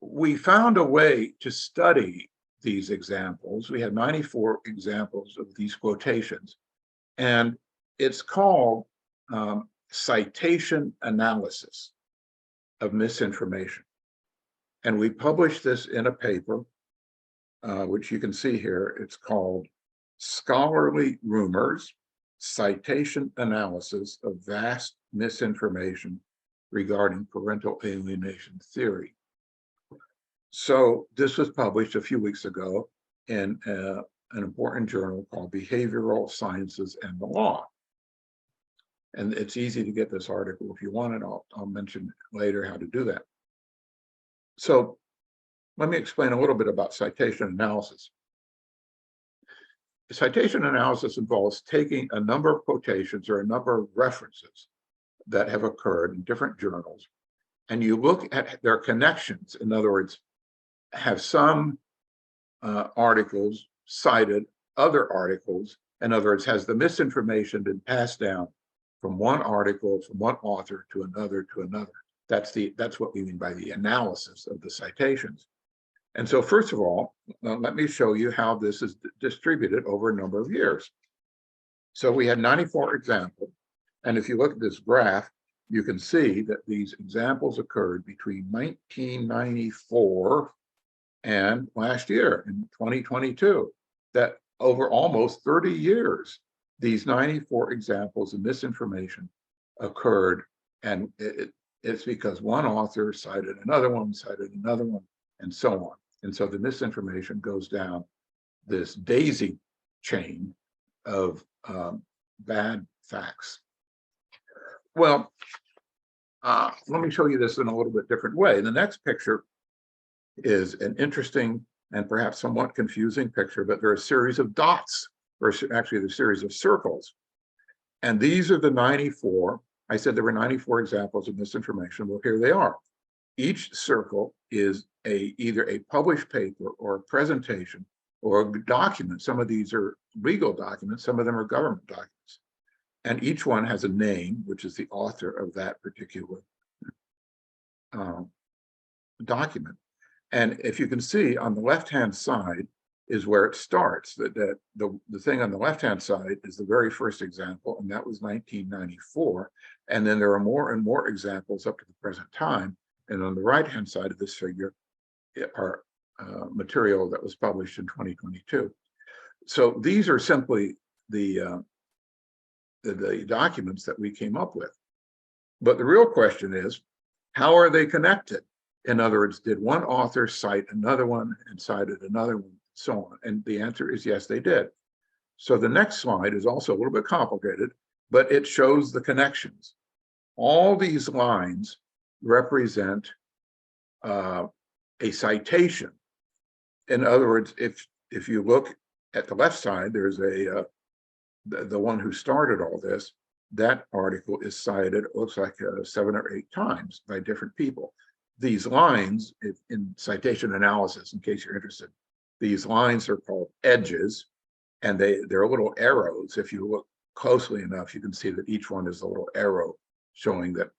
we found a way to study these examples. We had 94 examples of these quotations, and it's called citation analysis of misinformation. And we published this in a paper, which you can see here. It's called Scholarly Rumors, Citation Analysis of Vast Misinformation Regarding Parental Alienation Theory. So this was published a few weeks ago in an important journal called Behavioral Sciences and the Law. And it's easy to get this article if you want it. I'll mention later how to do that. So let me explain a little bit about citation analysis. Citation analysis involves taking a number of quotations or a number of references that have occurred in different journals, and you look at their connections. In other words, have some articles cited other articles? In other words, has the misinformation been passed down from one article, from one author to another to another? That's what we mean by the analysis of the citations. And so first of all, let me show you how this is distributed over a number of years. So we had 94 examples. And if you look at this graph, you can see that these examples occurred between 1994 and last year in 2022, that over almost 30 years, these 94 examples of misinformation occurred. And it's because one author cited another one, and so on. And so the misinformation goes down this daisy chain of bad facts. Well, let me show you this in a little bit different way. The next picture is an interesting and perhaps somewhat confusing picture, but there are a series of dots, or actually the series of circles. And these are the 94. I said there were 94 examples of misinformation. Well, here they are. Each circle is either a published paper or a presentation or a document. Some of these are legal documents, some of them are government documents. And each one has a name, which is the author of that particular document. And if you can see on the left-hand side is where it starts. The thing on the left-hand side is the very first example, and that was 1994. And then there are more and more examples up to the present time. And on the right-hand side of this figure are material that was published in 2022. So these are simply the documents that we came up with. But the real question is, how are they connected? In other words, did one author cite another one and cited another one, so on? And the answer is yes, they did. So the next slide is also a little bit complicated, but it shows the connections. All these lines represent a citation. In other words, if you look at the left side, there's the one who started all this. That article is cited, it looks like 7 or 8 times by different people. These lines, in citation analysis, in case you're interested, these lines are called edges, and they're little arrows. If you look closely enough, you can see that each one is a little arrow showing that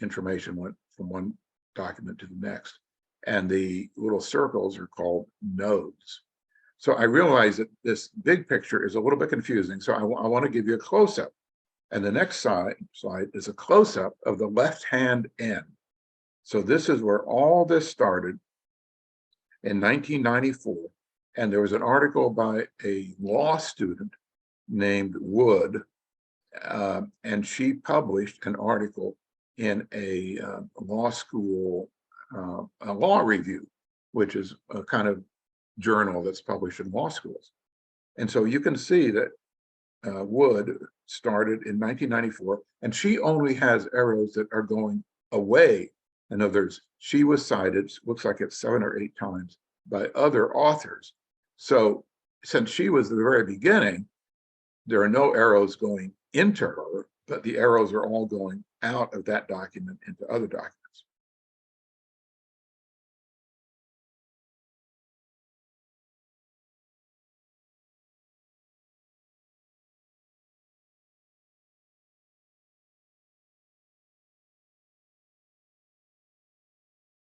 information went from one document to the next. And the little circles are called nodes. So I realize that this big picture is a little bit confusing, so I want to give you a close-up. And the next slide is a close-up of the left-hand end. So this is where all this started in 1994. And there was an article by a law student named Wood, and she published an article in a law school, a law review, which is a kind of journal that's published in law schools. And so you can see that Wood started in 1994, and she only has arrows that are going away. In other words, she was cited, looks like it's 7 or 8 times, by other authors. So since she was the very beginning, there are no arrows going into her, but the arrows are all going out of that document into other documents.